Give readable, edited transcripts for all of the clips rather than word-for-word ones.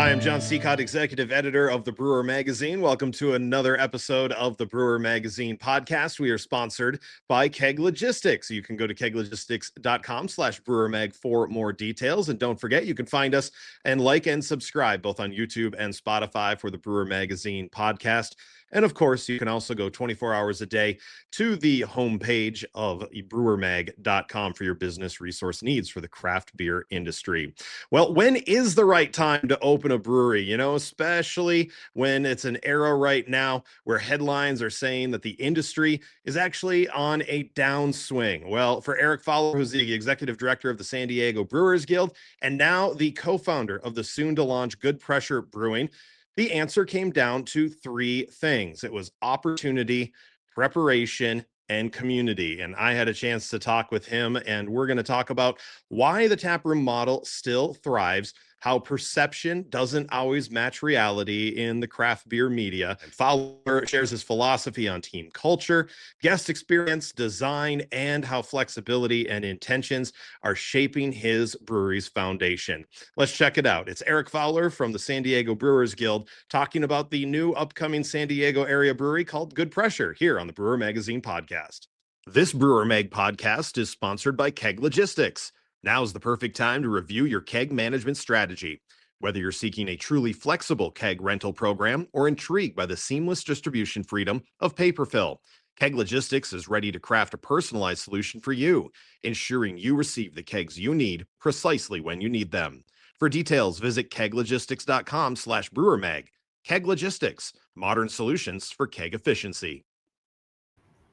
Hi, I'm John Sicotte, executive editor of the Brewer Magazine. Welcome to another episode of the Brewer Magazine podcast. We are sponsored by Keg Logistics. You can go to keglogistics.com/brewermag for more details. And don't forget, you can find us and like and subscribe both on YouTube and Spotify for the Brewer Magazine podcast. And of course, you can also go 24 hours a day to the homepage of brewermag.com for your business resource needs for the craft beer industry. Well, when is the right time to open a brewery? You know, especially when it's an era right now where headlines are saying that the industry is actually on a downswing. Well, for Erik Fowler, who's the executive director of the San Diego Brewers Guild and now the co-founder of the soon-to-launch Good Pressure Brewing, the answer came down to three things. It was opportunity, preparation, and community. And I had a chance to talk with him, and we're going to talk about why the taproom model still thrives, how perception doesn't always match reality in the craft beer media. And Fowler shares his philosophy on team culture, guest experience, design, and how flexibility and intentions are shaping his brewery's foundation. Let's check it out. It's Erik Fowler from the San Diego Brewers Guild talking about the new upcoming San Diego area brewery called Good Pressure here on the Brewer Magazine podcast. This Brewer Mag podcast is sponsored by Keg Logistics. Now's the perfect time to review your keg management strategy. Whether you're seeking a truly flexible keg rental program or intrigued by the seamless distribution freedom of paper fill, Keg Logistics is ready to craft a personalized solution for you, ensuring you receive the kegs you need precisely when you need them. For details, visit keglogistics.com/brewermag. Keg Logistics, modern solutions for keg efficiency.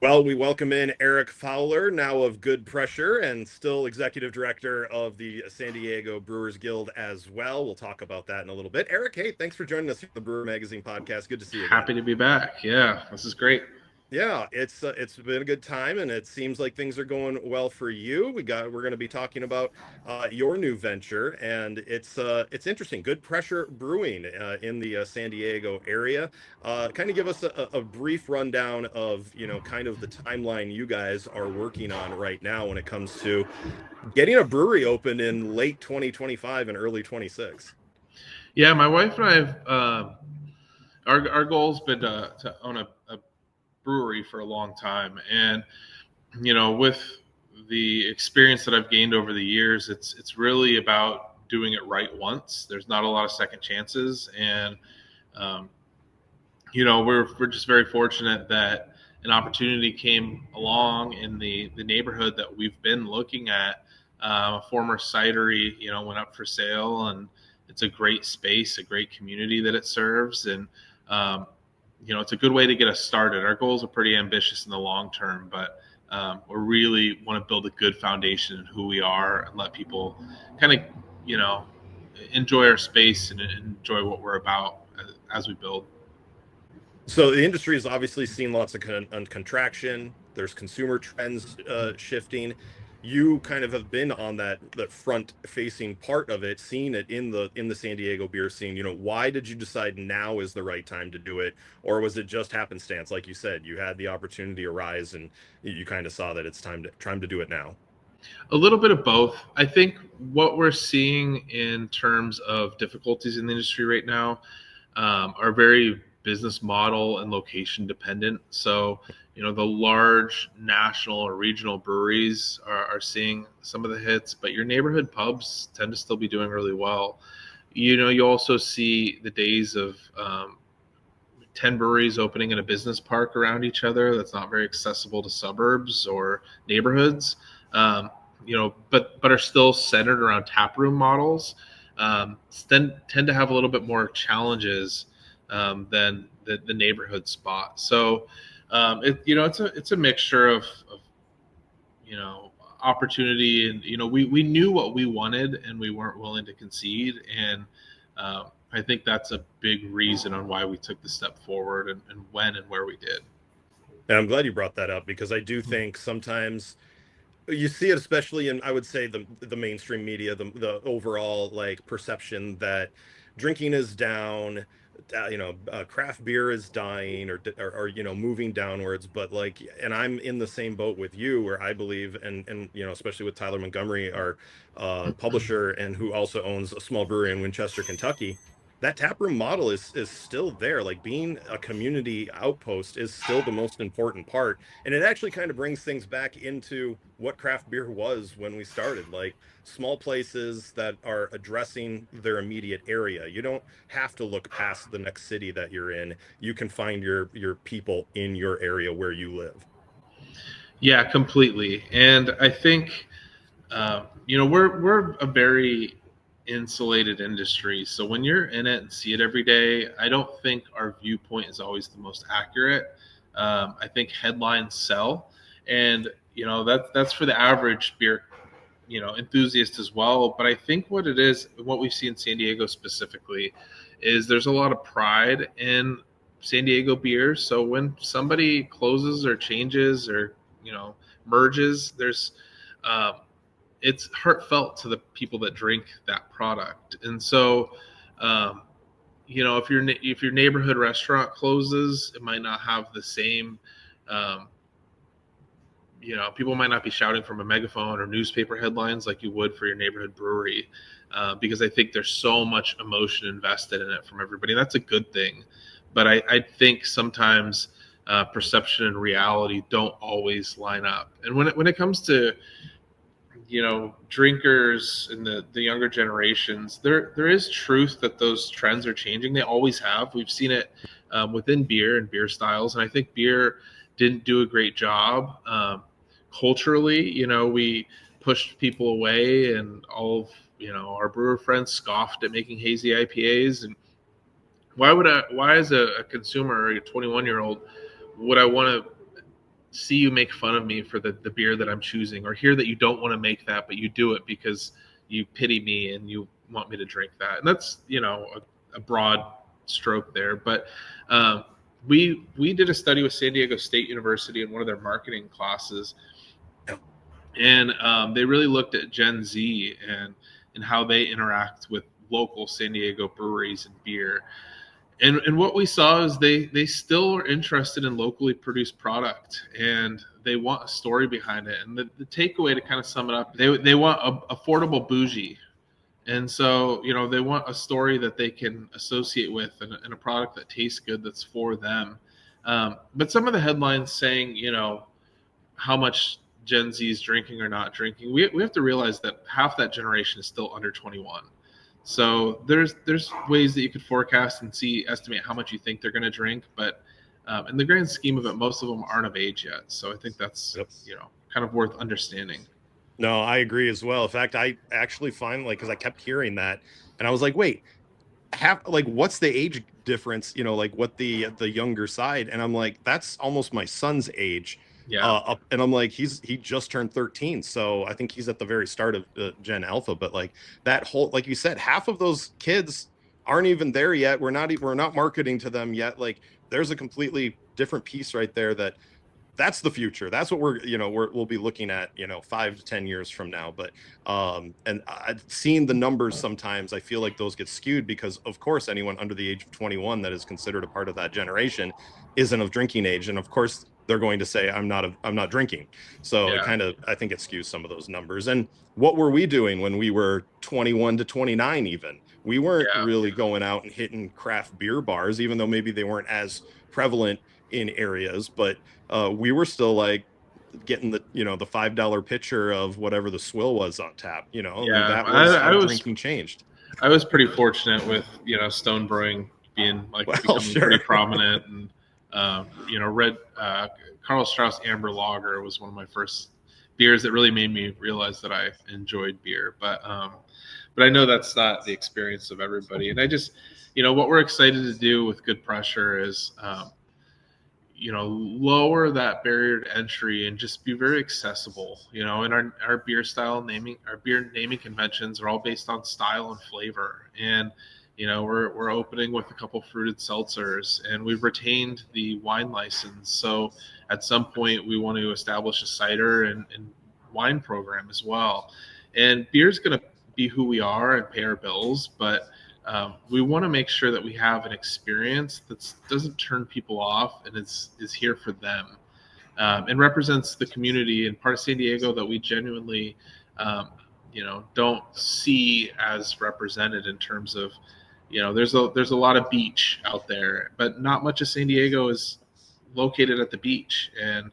Well, we welcome in Erik Fowler, now of Good Pressure and still executive director of the San Diego Brewers Guild as well. We'll talk about that in a little bit. Erik, hey, thanks for joining us for the Brewer Magazine podcast. Good to see you again. Happy to be back. Yeah, this is great. Yeah, it's been a good time, and it seems like things are going well for you. We're going to be talking about your new venture, and it's interesting. Good Pressure Brewing in the San Diego area. Kind of give us a brief rundown of kind of the timeline you guys are working on right now when it comes to getting a brewery open in late 2025 and early 26. Yeah, my wife and I have our goal's been to own a brewery for a long time, and with the experience that I've gained over the years, it's really about doing it right once. There's not a lot of second chances, and we're just very fortunate that an opportunity came along in the neighborhood that we've been looking at. A former cidery went up for sale, and it's a great space, a great community that it serves, and it's a good way to get us started. Our goals are pretty ambitious in the long term, but we really want to build a good foundation in who we are and let people kind of, enjoy our space and enjoy what we're about as we build. So the industry has obviously seen lots of contraction. There's consumer trends shifting. You kind of have been on that front-facing part of it, seeing it in the San Diego beer scene. Why did you decide now is the right time to do it, or was it just happenstance? Like you said, you had the opportunity arise, and you kind of saw that it's time to do it now. A little bit of both. I think what we're seeing in terms of difficulties in the industry right now are very business model and location dependent. So, the large national or regional breweries are seeing some of the hits, but your neighborhood pubs tend to still be doing really well. You also see the days of 10 breweries opening in a business park around each other that's not very accessible to suburbs or neighborhoods, but are still centered around taproom models, tend to have a little bit more challenges than the neighborhood spot. So it's a mixture of opportunity, and we knew what we wanted and we weren't willing to concede, and I think that's a big reason on why we took the step forward and when and where we did. And I'm glad you brought that up, because I do think sometimes you see it, especially in, I would say, the mainstream media, the overall perception that drinking is down, craft beer is dying or moving downwards. But and I'm in the same boat with you, where I believe, and especially with Tyler Montgomery, our publisher, and who also owns a small brewery in Winchester, Kentucky, that taproom model is still there. Like being a community outpost is still the most important part. And it actually kind of brings things back into what craft beer was when we started, like small places that are addressing their immediate area. You don't have to look past the next city that you're in. You can find your people in your area where you live. Yeah, completely. And I think we're a very insulated industry. So when you're in it and see it every day, I don't think our viewpoint is always the most accurate. I think headlines sell, and that's for the average beer enthusiast as well. But I think what it is, what we see in San Diego specifically, is there's a lot of pride in San Diego beer. So when somebody closes or changes or merges, there's um, it's heartfelt to the people that drink that product. And so, if your neighborhood restaurant closes, it might not have the same. Um, People might not be shouting from a megaphone or newspaper headlines like you would for your neighborhood brewery, because I think there's so much emotion invested in it from everybody. And that's a good thing. But I think sometimes perception and reality don't always line up. And when it comes to drinkers and the younger generations, there is truth that those trends are changing. They always have. We've seen it within beer and beer styles, and I think beer didn't do a great job culturally. We pushed people away, and all of our brewer friends scoffed at making hazy IPAs. And why as a consumer or a 21-year-old would I want to see you make fun of me for the beer that I'm choosing, or hear that you don't want to make that, but you do it because you pity me and you want me to drink that? And that's, a broad stroke there. But we did a study with San Diego State University in one of their marketing classes. And they really looked at Gen Z and how they interact with local San Diego breweries and beer. And what we saw is they still are interested in locally produced product, and they want a story behind it. And the takeaway, to kind of sum it up, they want affordable bougie. And so, they want a story that they can associate with, and a product that tastes good, that's for them. But some of the headlines saying, how much Gen Z is drinking or not drinking, we have to realize that half that generation is still under 21. So there's ways that you could forecast and estimate how much you think they're going to drink, but in the grand scheme of it, most of them aren't of age yet. So I think that's kind of worth understanding. No, I agree as well. In fact, I actually find, like, because I kept hearing that, and I was like, wait, what's the age difference? Like what the younger side, and I'm like, that's almost my son's age. Yeah. And I'm like, he just turned 13, so I think he's at the very start of Gen Alpha. But like that whole, like you said, half of those kids aren't even there yet. We're not marketing to them yet. Like there's a completely different piece right there that's the future. That's what we'll be looking at, 5 to 10 years from now. But and I've seen the numbers sometimes. I feel like those get skewed because, of course, anyone under the age of 21 that is considered a part of that generation isn't of drinking age, and of course they're going to say I'm not drinking. So it Yeah. kind of, I think it skews some of those numbers. And what were we doing when we were 21 to 29? Even we weren't Yeah. really going out and hitting craft beer bars, even though maybe they weren't as prevalent in areas, but we were still like getting the $5 pitcher of whatever the swill was on tap. And Yeah. that was I how was drinking changed. I was pretty fortunate with Stone Brewing being Well, becoming pretty sure. prominent, and red Carl Strauss Amber Lager was one of my first beers that really made me realize that I enjoyed beer. But I know that's not the experience of everybody, and I just what we're excited to do with Good Pressure is lower that barrier to entry and just be very accessible. And our beer style naming, our beer naming conventions are all based on style and flavor. And, we're opening with a couple fruited seltzers, and we've retained the wine license. So at some point we want to establish a cider and wine program as well. And beer is going to be who we are and pay our bills, but we want to make sure that we have an experience that doesn't turn people off and is here for them, and represents the community and part of San Diego that we genuinely, don't see as represented in terms of there's a lot of beach out there, but not much of San Diego is located at the beach. And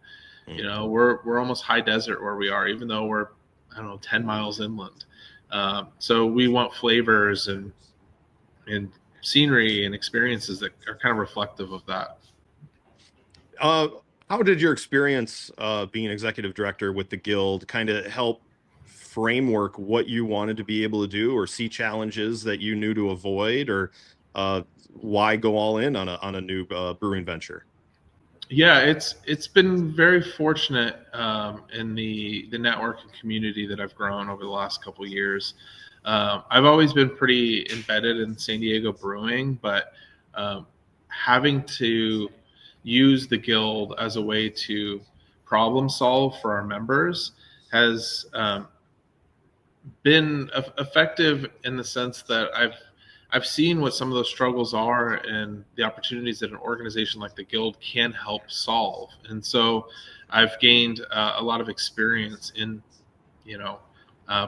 we're almost high desert where we are, even though we're, I don't know, 10 miles inland. So we want flavors and scenery and experiences that are kind of reflective of that. How did your experience being executive director with the guild kind of help framework what you wanted to be able to do, or see challenges that you knew to avoid, or why go all in on a new brewing venture? Yeah, it's been very fortunate in the network and community that I've grown over the last couple of years. I've always been pretty embedded in San Diego brewing, but having to use the guild as a way to problem solve for our members has been effective in the sense that I've seen what some of those struggles are and the opportunities that an organization like the Guild can help solve. And so I've gained a lot of experience in,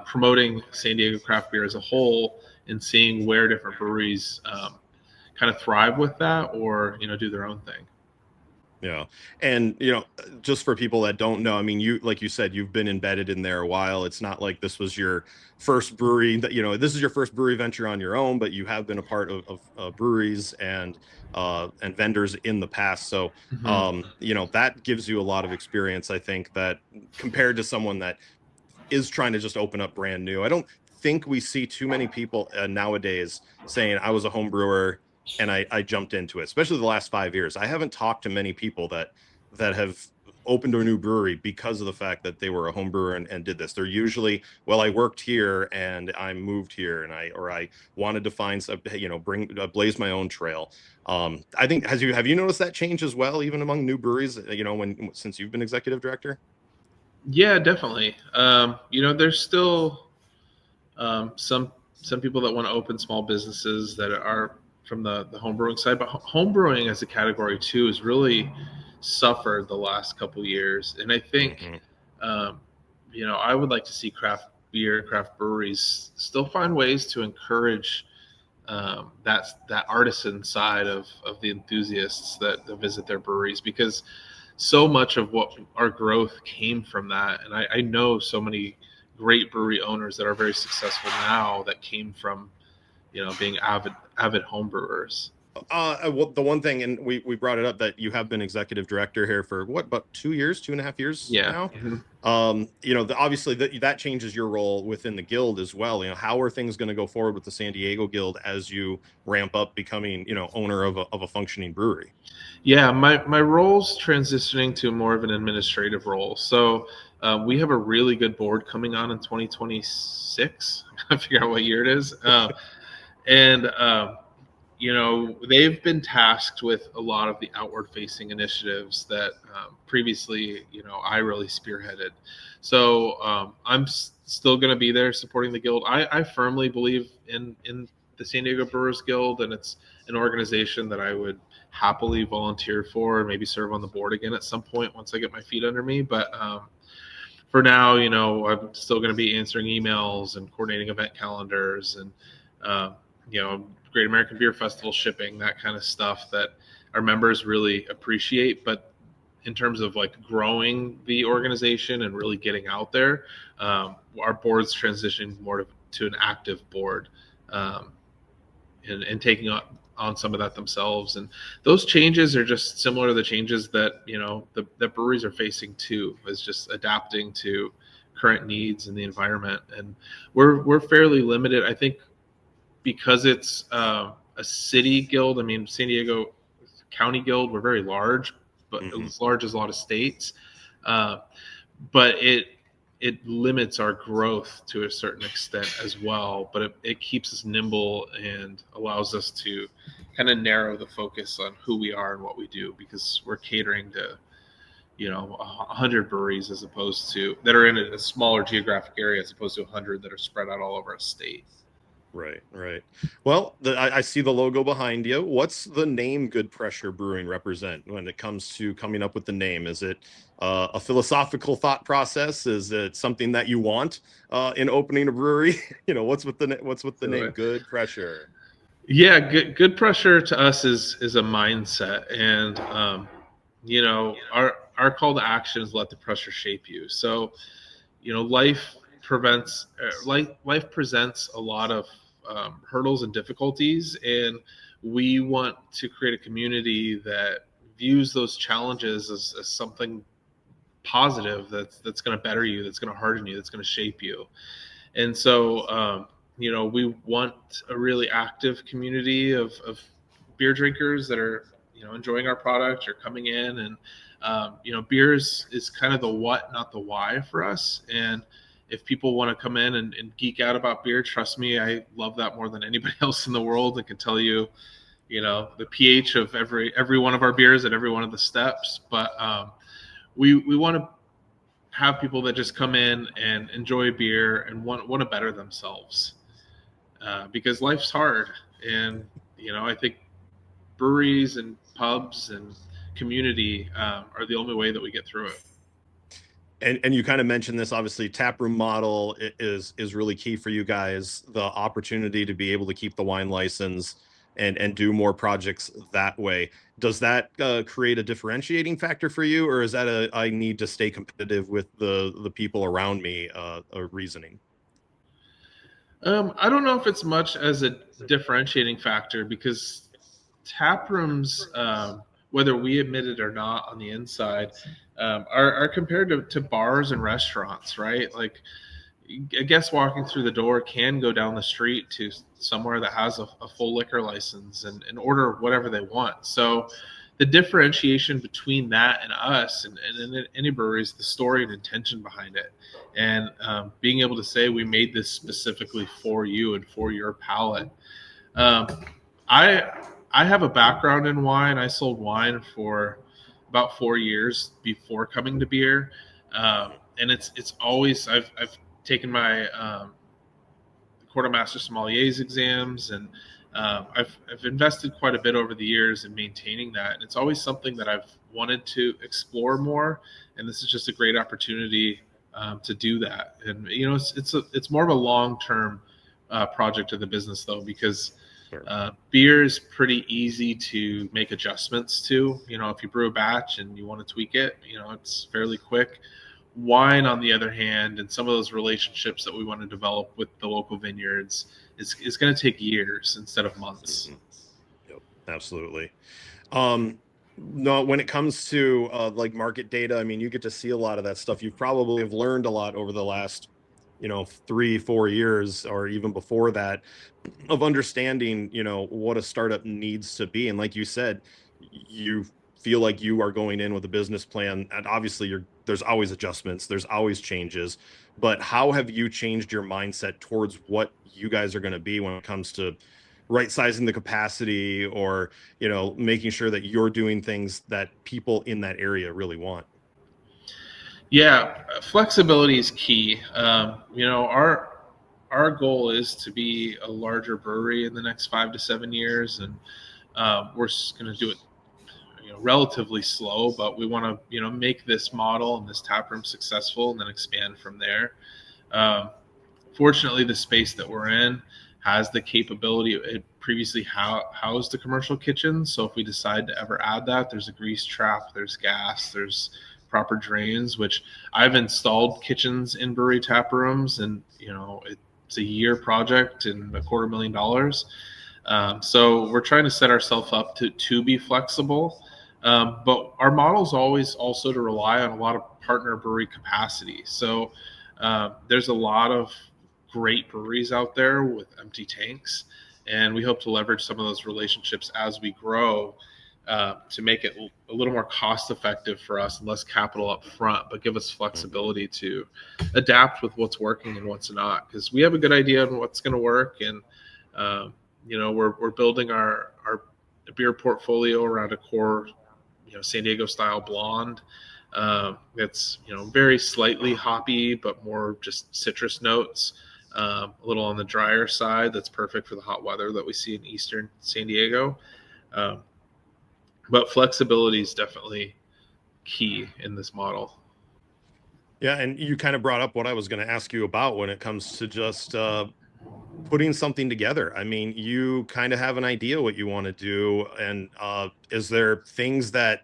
promoting San Diego craft beer as a whole, and seeing where different breweries kind of thrive with that, or, do their own thing. Yeah. And, just for people that don't know, I mean, like you said, you've been embedded in there a while. It's not like this was your first brewery that, this is your first brewery venture on your own, but you have been a part of breweries and vendors in the past. So, that gives you a lot of experience, I think, that compared to someone that is trying to just open up brand new. I don't think we see too many people nowadays saying I was a home brewer and I jumped into it, especially the last 5 years. I haven't talked to many people that have opened a new brewery because of the fact that they were a home brewer and did this. They're usually, well, I worked here and I moved here and I wanted to find some, blaze my own trail. I think, have you noticed that change as well, even among new breweries, since you've been executive director? Yeah, definitely. There's still some people that want to open small businesses that are from the home brewing side, but home brewing as a category too has really suffered the last couple years. And I think, I would like to see craft beer, craft breweries still find ways to encourage that artisan side of the enthusiasts that visit their breweries, because so much of what our growth came from that. And I know so many great brewery owners that are very successful now that came from, being avid home brewers. Well, the one thing, and we brought it up, that you have been executive director here for what, about 2.5 years now? Obviously that changes your role within the guild as well. How are things going to go forward with the San Diego Guild as you ramp up becoming, owner of a functioning brewery? Yeah, my role's transitioning to more of an administrative role. So we have a really good board coming on in 2026. I figure out what year it is. And they've been tasked with a lot of the outward facing initiatives that previously, I really spearheaded. So I'm still going to be there supporting the guild. I firmly believe in the San Diego Brewers Guild, and it's an organization that I would happily volunteer for and maybe serve on the board again at some point once I get my feet under me. But for now, I'm still going to be answering emails and coordinating event calendars and, Great American Beer Festival shipping, that kind of stuff that our members really appreciate. But in terms of like growing the organization and really getting out there, our board's transitioning more to an active board, and taking on some of that themselves. And those changes are just similar to the changes that, the breweries are facing too, is just adapting to current needs in the environment. And we're fairly limited, I think, because it's a city guild. I mean, San Diego County Guild, we're very large, but as large as a lot of states. But it limits our growth to a certain extent as well. But it keeps us nimble and allows us to kind of narrow the focus on who we are and what we do, because we're catering to 100 breweries as opposed to that are in a smaller geographic area, as opposed to 100 that are spread out all over a state. Right. Well, I see the logo behind you. What's the name Good Pressure Brewing represent when it comes to coming up with the name? Is it a philosophical thought process? Is it something that you want in opening a brewery? What's with the name Good Pressure? Yeah, good pressure to us is a mindset, and our call to action is let the pressure shape you. So life presents a lot of hurdles and difficulties, and we want to create a community that views those challenges as something positive that's going to better you, that's going to harden you, that's going to shape you. And so we want a really active community of beer drinkers that are enjoying our product or coming in. And beer is kind of the what, not the why for us. And if people want to come in and geek out about beer, trust me, I love that more than anybody else in the world, and can tell you the pH of every one of our beers at every one of the steps. But we want to have people that just come in and enjoy beer and want to better themselves, because life's hard. And I think breweries and pubs and community are the only way that we get through it. And you kind of mentioned this, obviously taproom model is really key for you guys, the opportunity to be able to keep the wine license and do more projects that way. Does that create a differentiating factor for you, or is that I need to stay competitive with the people around me a reasoning? I don't know if it's much as a differentiating factor, because tap rooms, whether we admit it or not on the inside, are compared to bars and restaurants, right? Like, a guest walking through the door can go down the street to somewhere that has a full liquor license and order whatever they want. So the differentiation between that and us and in any brewery is the story and intention behind it. And being able to say we made this specifically for you and for your palate. Um, I I have a background in wine. I sold wine for about 4 years before coming to beer, and it's always I've taken my quartermaster sommeliers exams, and I've invested quite a bit over the years in maintaining that, and it's always something that I've wanted to explore more, and this is just a great opportunity to do that. And it's more of a long term project of the business, though, because Sure. beer is pretty easy to make adjustments to. If you brew a batch and you want to tweak it, it's fairly quick. Wine, on the other hand, and some of those relationships that we want to develop with the local vineyards is going to take years instead of months. Mhm. Yep, absolutely. No, when it comes to like market data, I mean, you get to see a lot of that stuff. You probably have learned a lot over the last, 3, 4 years, or even before that, of understanding, what a startup needs to be. And like you said, you feel like you are going in with a business plan, and obviously there's always adjustments, there's always changes. But how have you changed your mindset towards what you guys are going to be when it comes to right sizing the capacity, or making sure that you're doing things that people in that area really want? Yeah, flexibility is key. Our goal is to be a larger brewery in the next 5 to 7 years, and we're going to do it relatively slow, but we want to make this model and this tap room successful, and then expand from there. Um, Fortunately, the space that we're in has the capability. It previously housed a commercial kitchen, so if we decide to ever add that, there's a grease trap, there's gas, there's proper drains, which I've installed kitchens in brewery tap rooms, and it's a year project and $250,000. So we're trying to set ourselves up to be flexible. But our model is always also to rely on a lot of partner brewery capacity. So there's a lot of great breweries out there with empty tanks, and we hope to leverage some of those relationships as we grow, to make it a little more cost effective for us and less capital up front, but give us flexibility to adapt with what's working and what's not, because we have a good idea on what's going to work. And we're building our beer portfolio around a core San Diego style blonde. That's very slightly hoppy, but more just citrus notes. A little on the drier side. That's perfect for the hot weather that we see in Eastern San Diego. Um, but flexibility is definitely key in this model. Yeah, and you kind of brought up what I was going to ask you about when it comes to just putting something together? I mean, you kind of have an idea what you want to do. And is there things that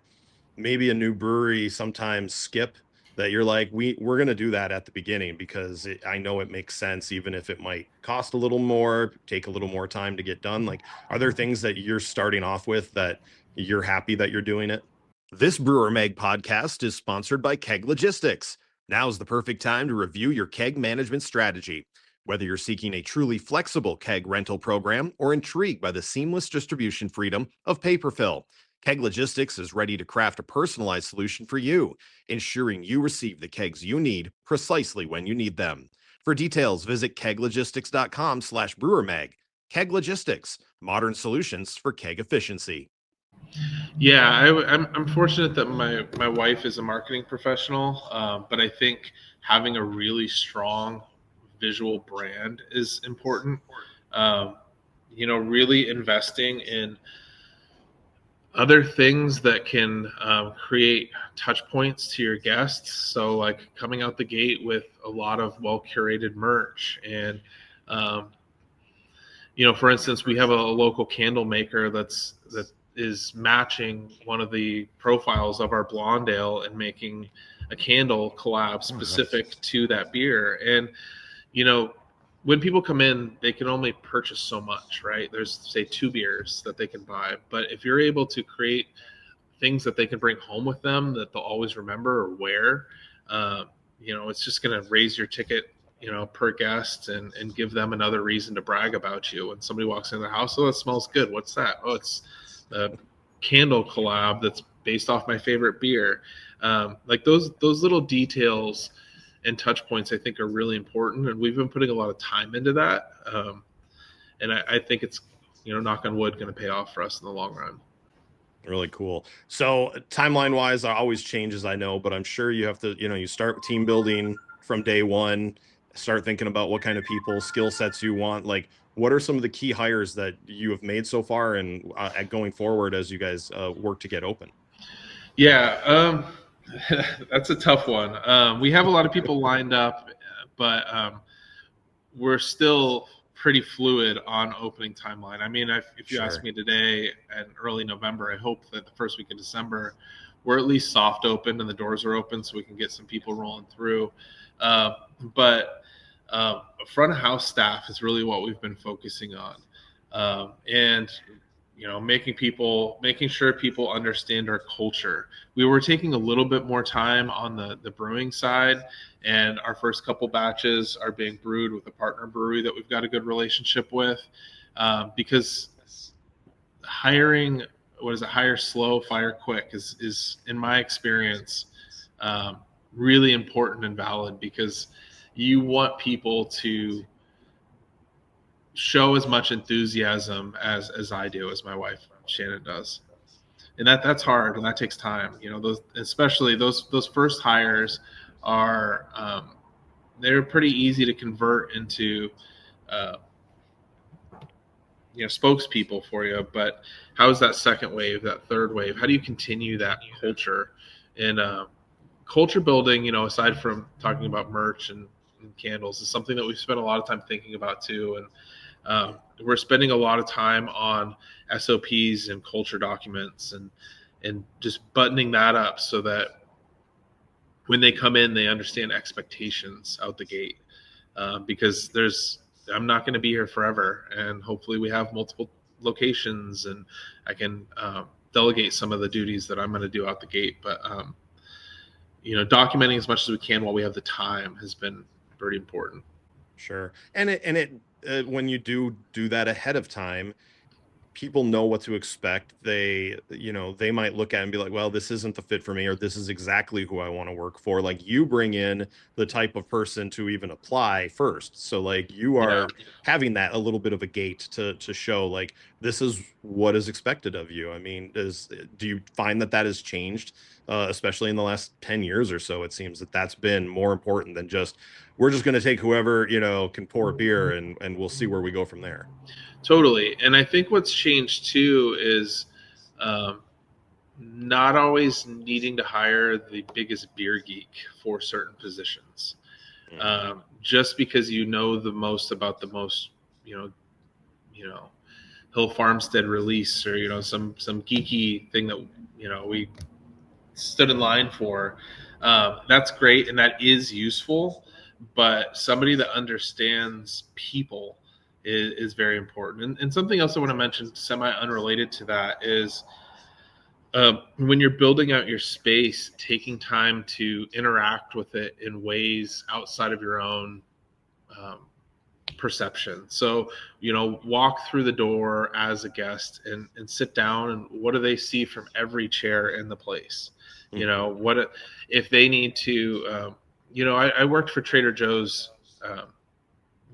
maybe a new brewery sometimes skip that you're like, we're going to do that at the beginning because I know it makes sense, even if it might cost a little more, take a little more time to get done? Like, are there things that you're starting off with that you're happy that you're doing it? This Brewer Mag podcast is sponsored by Keg Logistics. Now's the perfect time to review your keg management strategy. Whether you're seeking a truly flexible keg rental program or intrigued by the seamless distribution freedom of paper fill, Keg Logistics is ready to craft a personalized solution for you, ensuring you receive the kegs you need precisely when you need them. For details, visit keglogistics.com/brewermag. Keg Logistics, modern solutions for keg efficiency. Yeah, I'm fortunate that my wife is a marketing professional, but I think having a really strong visual brand is important. Um, really investing in other things that can create touch points to your guests. So, like coming out the gate with a lot of well curated merch, and um, for instance, we have a local candle maker that is matching one of the profiles of our blonde ale and making a candle collab specific to that beer. And when people come in, they can only purchase so much, right? There's, say, 2 beers that they can buy, but if you're able to create things that they can bring home with them that they'll always remember or wear, it's just going to raise your ticket, per guest, and give them another reason to brag about you. When somebody walks into the house, oh, it smells good. What's that? Oh, it's a candle collab that's based off my favorite beer. Like those little details and touch points, I think, are really important, and we've been putting a lot of time into that. And I think it's, knock on wood, going to pay off for us in the long run. Really cool. So timeline wise, it always changes, I know, but I'm sure you have to, you start with team building from day one, start thinking about what kind of people, skill sets you want. Like, what are some of the key hires that you have made so far and going forward as you guys work to get open? Yeah, that's a tough one. We have a lot of people lined up, but we're still pretty fluid on opening timeline. I mean, if you ask me today and early November, I hope that the first week of December, we're at least soft open and the doors are open so we can get some people rolling through. But front of house staff is really what we've been focusing on. And making sure people understand our culture. We were taking a little bit more time on the brewing side, and our first couple batches are being brewed with a partner brewery that we've got a good relationship with, because hire slow, fire quick is in my experience, really important and valid, because you want people to show as much enthusiasm as I do, as my wife Shannon does, and that's hard and that takes time. Especially those first hires are they're pretty easy to convert into spokespeople for you. But how's that second wave, that third wave? How do you continue that culture? And culture building, aside from talking about merch and candles, is something that we've spent a lot of time thinking about too. And we're spending a lot of time on SOPs and culture documents and just buttoning that up so that when they come in, they understand expectations out the gate. Because I'm not going to be here forever, and hopefully we have multiple locations and I can delegate some of the duties that I'm going to do out the gate. But documenting as much as we can while we have the time has been pretty important. Sure. And it when you do that ahead of time, people know what to expect. They might look at it and be like, well, this isn't the fit for me, or this is exactly who I want to work for. Like, you bring in the type of person to even apply first. So like you are having that a little bit of a gate to show like, this is what is expected of you. I mean, do you find that has changed, especially in the last 10 years or so? It seems that that's been more important than just, we're just going to take whoever, can pour a beer and we'll see where we go from there. Totally. And I think what's changed too is not always needing to hire the biggest beer geek for certain positions. Just because you know the most about the most, Hill Farmstead release, or some geeky thing that we stood in line for. That's great, and that is useful. But somebody that understands people is very important. And something else I want to mention, semi unrelated to that, is when you're building out your space, taking time to interact with it in ways outside of your own perception. So, walk through the door as a guest and sit down, and what do they see from every chair in the place? What if they need to, I worked for Trader Joe's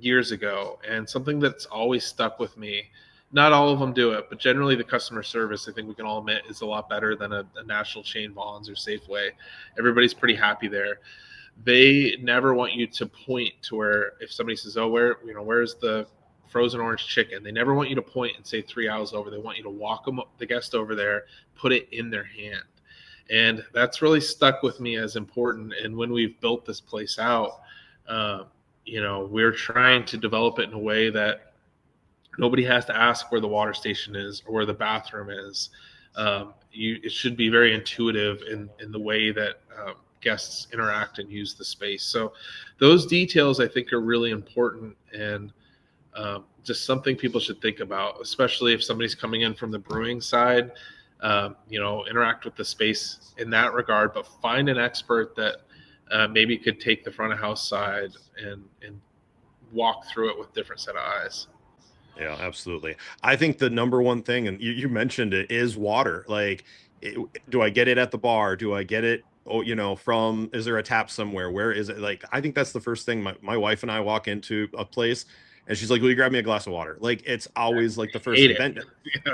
years ago, and something that's always stuck with me, not all of them do it, but generally the customer service, I think we can all admit, is a lot better than a national chain Vons or Safeway. Everybody's pretty happy there. They never want you to point to where, if somebody says, oh, where's the frozen orange chicken? They never want you to point and say 3 hours over. They want you to walk the guest over there, put it in their hand. And that's really stuck with me as important. And when we've built this place out, we're trying to develop it in a way that nobody has to ask where the water station is or where the bathroom is. It should be very intuitive in the way that guests interact and use the space. So those details, I think, are really important, and just something people should think about, especially if somebody's coming in from the brewing side. Interact with the space in that regard, but find an expert that maybe could take the front of house side and walk through it with different set of eyes. Yeah, absolutely. I think the number one thing, and you mentioned it, is water. Like, do I get it at the bar? Do I get it, is there a tap somewhere? Where is it? Like, I think that's the first thing. My wife and I walk into a place, and she's like, will you grab me a glass of water? Like, it's always like the first thing.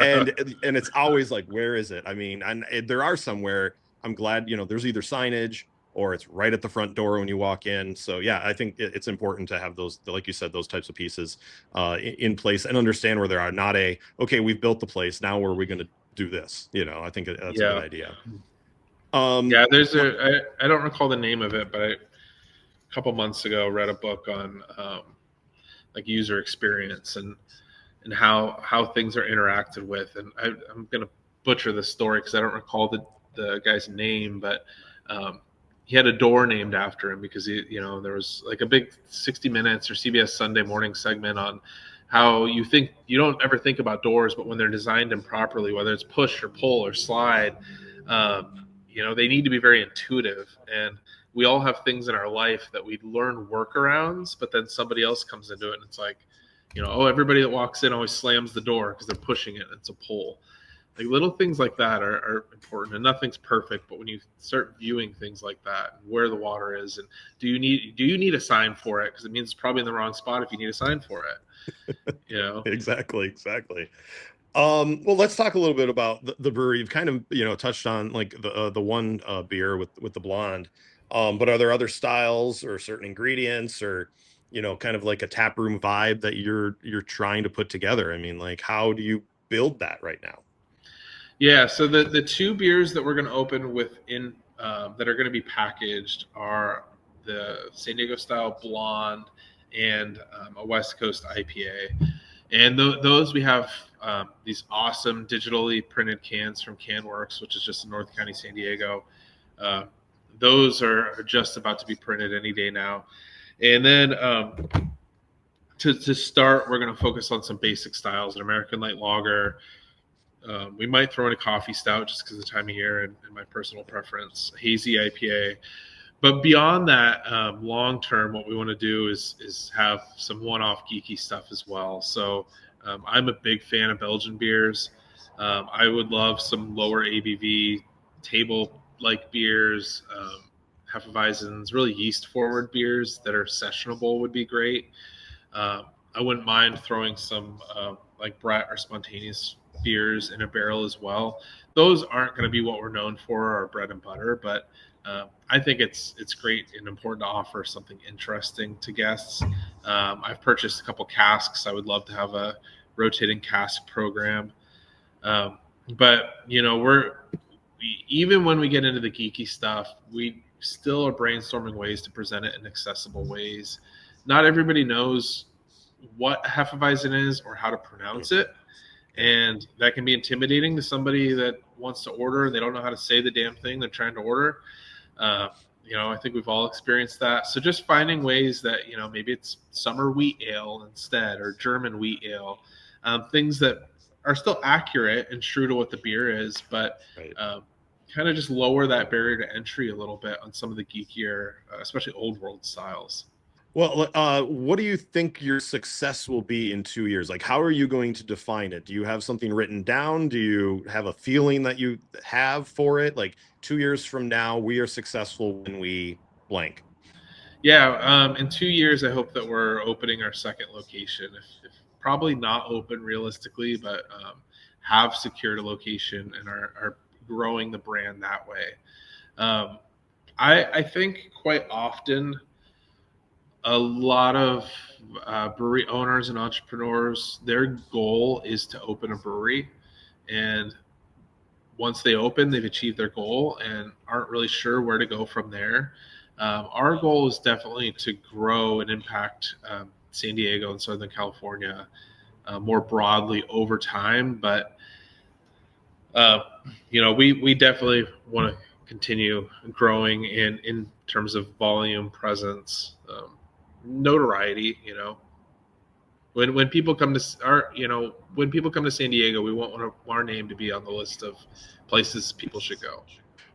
And it's always like, where is it? I mean, and there are somewhere, I'm glad, there's either signage or it's right at the front door when you walk in. So yeah, I think it's important to have those, like you said, those types of pieces in place, and understand where there are not okay, we've built the place, now where are we going to do this? I think that's a good idea. There's I don't recall the name of it, but a couple months ago read a book on like user experience and how things are interacted with. And I'm going to butcher the story because I don't recall the guy's name, but he had a door named after him because there was like a big 60 Minutes or CBS Sunday morning segment on how you don't ever think about doors, but when they're designed improperly, whether it's push or pull or slide, they need to be very intuitive. And we all have things in our life that we learn workarounds, but then somebody else comes into it and it's like, everybody that walks in always slams the door because they're pushing it and it's a pull. Like, little things like that are important, and nothing's perfect. But when you start viewing things like that, and where the water is, and do you need a sign for it? Because it means it's probably in the wrong spot if you need a sign for it. Exactly. Well, let's talk a little bit about the brewery. You've kind of touched on like the one beer with the blonde, but are there other styles or certain ingredients or kind of like a taproom vibe that you're trying to put together? I mean, like, how do you build that right now? Yeah, so the two beers that we're going to open within that are going to be packaged are the San Diego style blonde and a West Coast IPA. And those we have these awesome digitally printed cans from CanWorks, which is just in North County, San Diego. Those are just about to be printed any day now. And then to start, we're going to focus on some basic styles: an American light lager. We might throw in a coffee stout just because of the time of year and my personal preference, hazy IPA. But beyond that, long term, what we want to do is have some one-off geeky stuff as well. So I'm a big fan of Belgian beers. I would love some lower ABV table-like beers, Hefeweizens, really yeast-forward beers that are sessionable would be great. I wouldn't mind throwing some like Brett or spontaneous beers in a barrel as well. Those aren't going to be what we're known for, our bread and butter, but I think it's great and important to offer something interesting to guests. I've purchased a couple casks. I would love to have a rotating cask program. But even when we get into the geeky stuff, we still are brainstorming ways to present it in accessible ways. Not everybody knows what Hefeweizen is or how to pronounce it. And that can be intimidating to somebody that wants to order and they don't know how to say the damn thing they're trying to order. I think we've all experienced that. So just finding ways that, maybe it's summer wheat ale instead, or German wheat ale, things that are still accurate and true to what the beer is, but kind of just lower that barrier to entry a little bit on some of the geekier, especially old world styles. Well, what do you think your success will be in 2 years? Like, how are you going to define it? Do you have something written down? Do you have a feeling that you have for it? Like 2 years from now, we are successful when we blank. Yeah, in 2 years, I hope that we're opening our second location. If probably not open realistically, but have secured a location and are growing the brand that way. I think quite often a lot of brewery owners and entrepreneurs, their goal is to open a brewery, and once they open, they've achieved their goal and aren't really sure where to go from there. Our goal is definitely to grow and impact San Diego and Southern California more broadly over time. But, we definitely want to continue growing in terms of volume, presence, notoriety. When people come to when people come to San Diego, we want our name to be on the list of places people should go.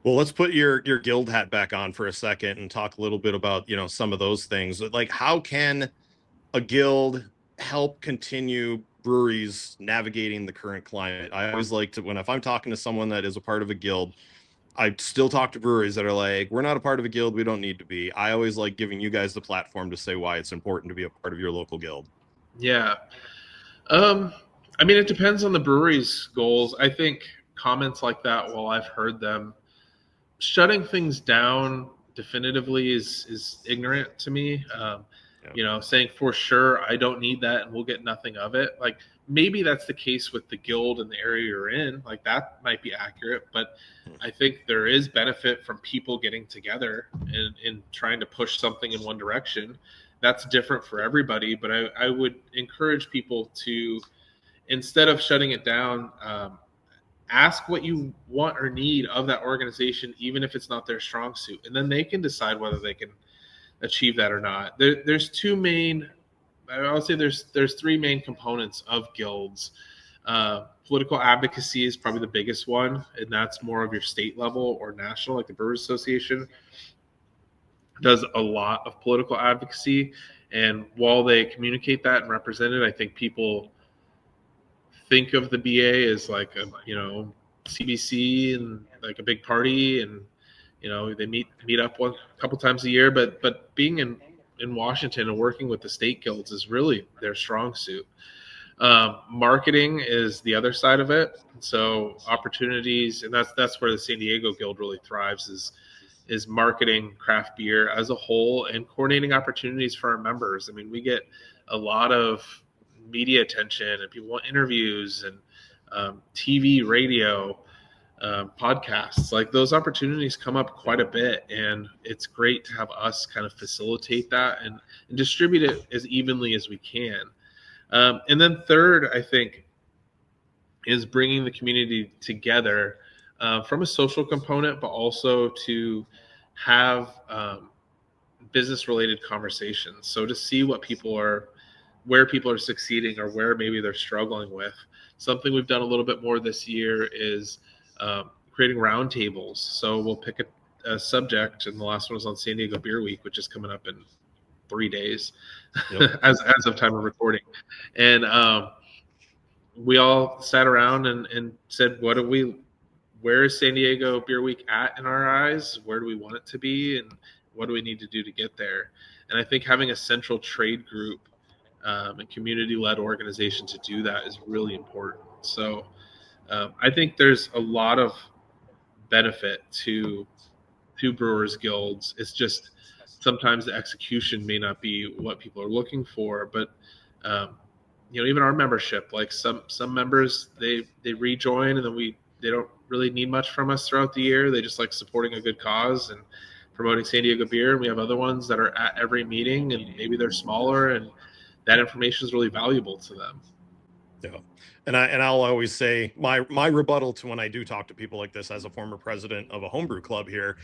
Well, let's put your guild hat back on for a second and talk a little bit about, some of those things. Like, how can a guild help continue breweries navigating the current climate? I always like to, if I'm talking to someone that is a part of a guild, I still talk to breweries that are like, we're not a part of a guild, we don't need to be. I always like giving you guys the platform to say why it's important to be a part of your local guild. Yeah. It depends on the brewery's goals. I think comments like that, while I've heard them, shutting things down definitively is ignorant to me. Saying for sure I don't need that and we'll get nothing of it. Like, maybe that's the case with the guild in the area you're in. Like, that might be accurate, but I think there is benefit from people getting together and trying to push something in one direction. That's different for everybody, but I would encourage people to, instead of shutting it down, ask what you want or need of that organization, even if it's not their strong suit, and then they can decide whether they can achieve that or not. There's three main components of guilds. Political advocacy is probably the biggest one, and that's more of your state level or national, like the Brewers Association does a lot of political advocacy. And while they communicate that and represent it, I think people think of the BA as like a, CBC and like a big party, and they meet up a couple times a year, but being in Washington and working with the state guilds is really their strong suit. Marketing is the other side of it. So opportunities, and that's where the San Diego Guild really thrives, is marketing craft beer as a whole and coordinating opportunities for our members. We get a lot of media attention and people want interviews and TV, radio, podcasts. Like, those opportunities come up quite a bit, and it's great to have us kind of facilitate that and distribute it as evenly as we can. And then third, I think, is bringing the community together from a social component, but also to have business-related conversations. So to see where people are succeeding or where maybe they're struggling with. Something we've done a little bit more this year is creating roundtables. So we'll pick a subject, and the last one was on San Diego Beer Week, which is coming up in 3 days, yep. as of time of recording. And we all sat around and said, where is San Diego Beer Week at in our eyes? Where do we want it to be? And what do we need to do to get there? And I think having a central trade group and community-led organization to do that is really important. So I think there's a lot of benefit to brewers guilds. It's just sometimes the execution may not be what people are looking for, but even our membership, like some members, they rejoin, and then they don't really need much from us throughout the year. They just like supporting a good cause and promoting San Diego beer. And we have other ones that are at every meeting, and maybe they're smaller and that information is really valuable to them. Yeah. And I'll always say my rebuttal to when I do talk to people like this as a former president of a homebrew club here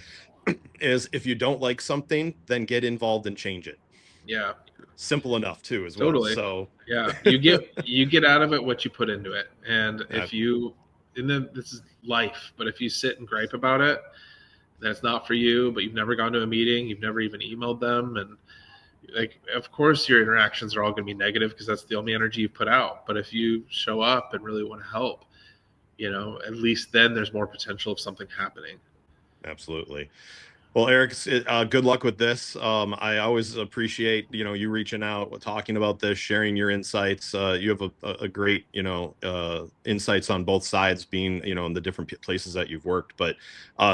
is, if you don't like something, then get involved and change it. Yeah. Simple enough too, as Totally. well. So yeah, you get out of it what you put into it. And if you, and then this is life, but if you sit and gripe about it, that's not for you, but you've never gone to a meeting, you've never even emailed them, and like, of course your interactions are all going to be negative because that's the only energy you put out. But if you show up and really want to help, at least then there's more potential of something happening. Absolutely. Well, Erik, good luck with this. I always appreciate, you reaching out, talking about this, sharing your insights. You have a great, insights on both sides, being, in the different places that you've worked. But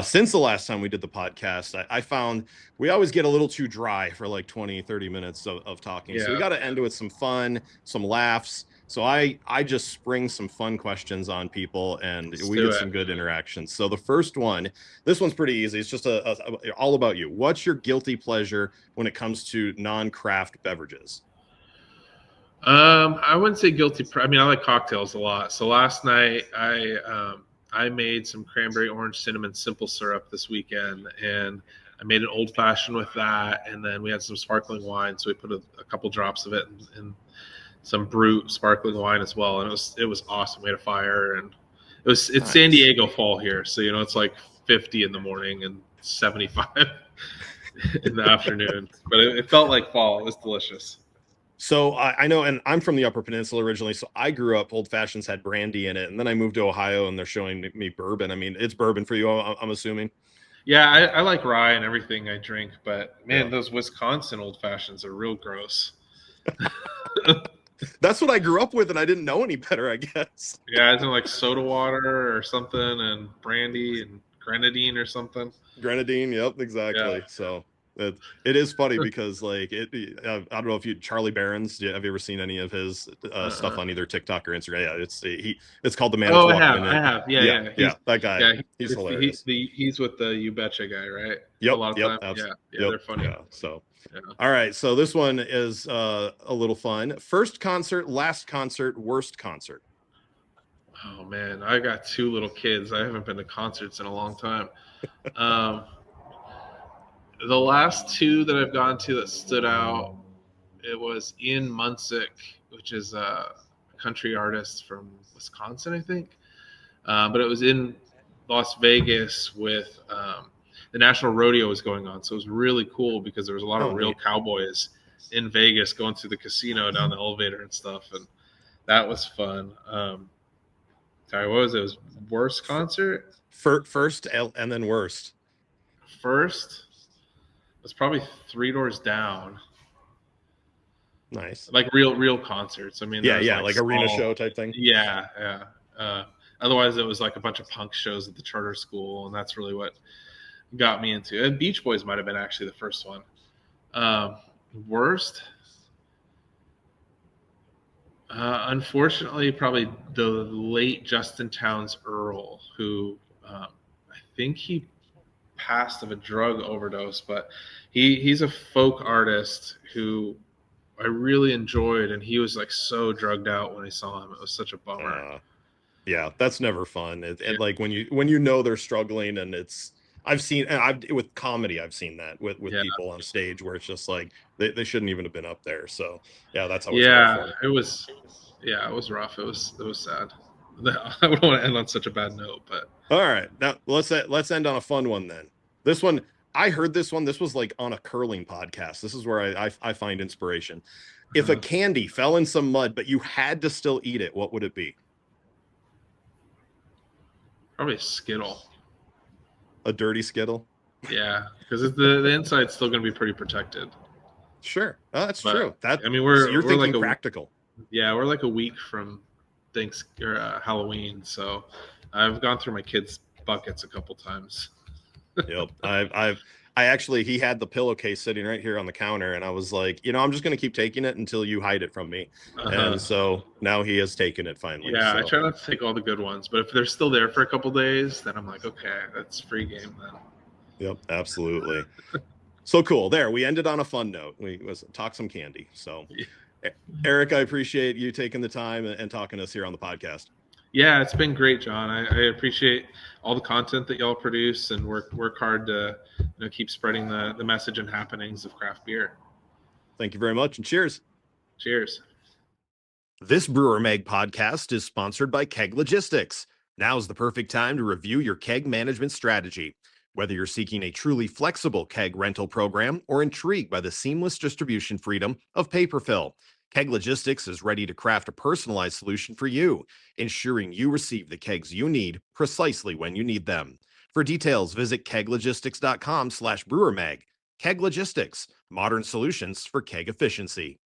since the last time we did the podcast, I found we always get a little too dry for like 20, 30 minutes of talking. Yeah. So we got to end with some fun, some laughs. So I just spring some fun questions on people, and we get some good interactions. So the first one, this one's pretty easy. It's just all about you. What's your guilty pleasure when it comes to non-craft beverages? I wouldn't say guilty. I mean, I like cocktails a lot. So last night I made some cranberry orange cinnamon simple syrup this weekend, and I made an old fashioned with that, and then we had some sparkling wine. So we put a couple drops of it in some brut sparkling wine as well, and it was awesome. We had a fire, and it's nice. San Diego fall here, so it's like 50 in the morning and 75 in the afternoon, but it felt like fall. It was delicious. So I know, and I'm from the Upper Peninsula originally, so I grew up, old fashions had brandy in it, and then I moved to Ohio, and they're showing me bourbon. I mean, it's bourbon for you, I'm assuming. Yeah, I like rye and everything I drink, but man, those Wisconsin old fashions are real gross. That's what I grew up with, and I didn't know any better, I guess. Yeah, isn't it like soda water or something, and brandy and grenadine or something? Grenadine, yep, exactly. Yeah. So it is funny because, like, I don't know if Charlie Barron's, have you ever seen any of his stuff on either TikTok or Instagram? Yeah, it's called The Man. Oh, I have. Yeah. That guy. Yeah, he's hilarious. He's with the You Betcha guy, right? Yep. A lot of time. Yeah, they're funny. Yeah. So. Yeah. All right, so this one is a little fun. First concert, last concert, worst concert. Oh man, I got 2 little kids. I haven't been to concerts in a long time. The last 2 that I've gone to that stood out, it was Ian Munsick, which is a country artist from Wisconsin, I think. But it was in Las Vegas with the National Rodeo was going on. So it was really cool because there was a lot of real cowboys in Vegas going through the casino down the elevator and stuff. And that was fun. Sorry, what was it? It was worst concert? First and then worst. First was probably 3 Doors Down. Nice. Like real concerts. I mean, like arena show type thing. Yeah. Otherwise, it was like a bunch of punk shows at the charter school, and that's really what got me into it. And Beach Boys might have been actually the first one. Worst? Unfortunately, probably the late Justin Townes Earl, who I think he passed of a drug overdose, but he's a folk artist who I really enjoyed, and he was like so drugged out when I saw him. It was such a bummer. Yeah, that's never fun. And like when you know they're struggling, and with comedy, I've seen that with people on stage where it's just like they shouldn't even have been up there. So that's always it was rough. It was sad. I wouldn't want to end on such a bad note, but all right, now let's end on a fun one then. This one, I heard this one. This was like on a curling podcast. This is where I find inspiration. If a candy fell in some mud, but you had to still eat it, what would it be? Probably a Skittle. A dirty Skittle? Yeah, because the inside's still going to be pretty protected. Sure, that's true. You're thinking like practical. Yeah, we're like a week from Halloween, so I've gone through my kids' buckets a couple times. Yep, he had the pillowcase sitting right here on the counter, and I was like, I'm just going to keep taking it until you hide it from me. And so now he has taken it finally. Yeah, so. I try not to take all the good ones, but if they're still there for a couple days, then I'm like, okay, that's free game then. Yep, absolutely. So cool. There, we ended on a fun note. We talk some candy. So, E- Erik, I appreciate you taking the time and talking to us here on the podcast. Yeah, it's been great, John. I appreciate all the content that y'all produce and work hard to keep spreading the message and happenings of craft beer. Thank you very much, and cheers. Cheers. This Brewer Mag podcast is sponsored by Keg Logistics. Now's the perfect time to review your keg management strategy. Whether you're seeking a truly flexible keg rental program or intrigued by the seamless distribution freedom of paper fill, Keg Logistics is ready to craft a personalized solution for you, ensuring you receive the kegs you need precisely when you need them. For details, visit keglogistics.com/brewermag. Keg Logistics, modern solutions for keg efficiency.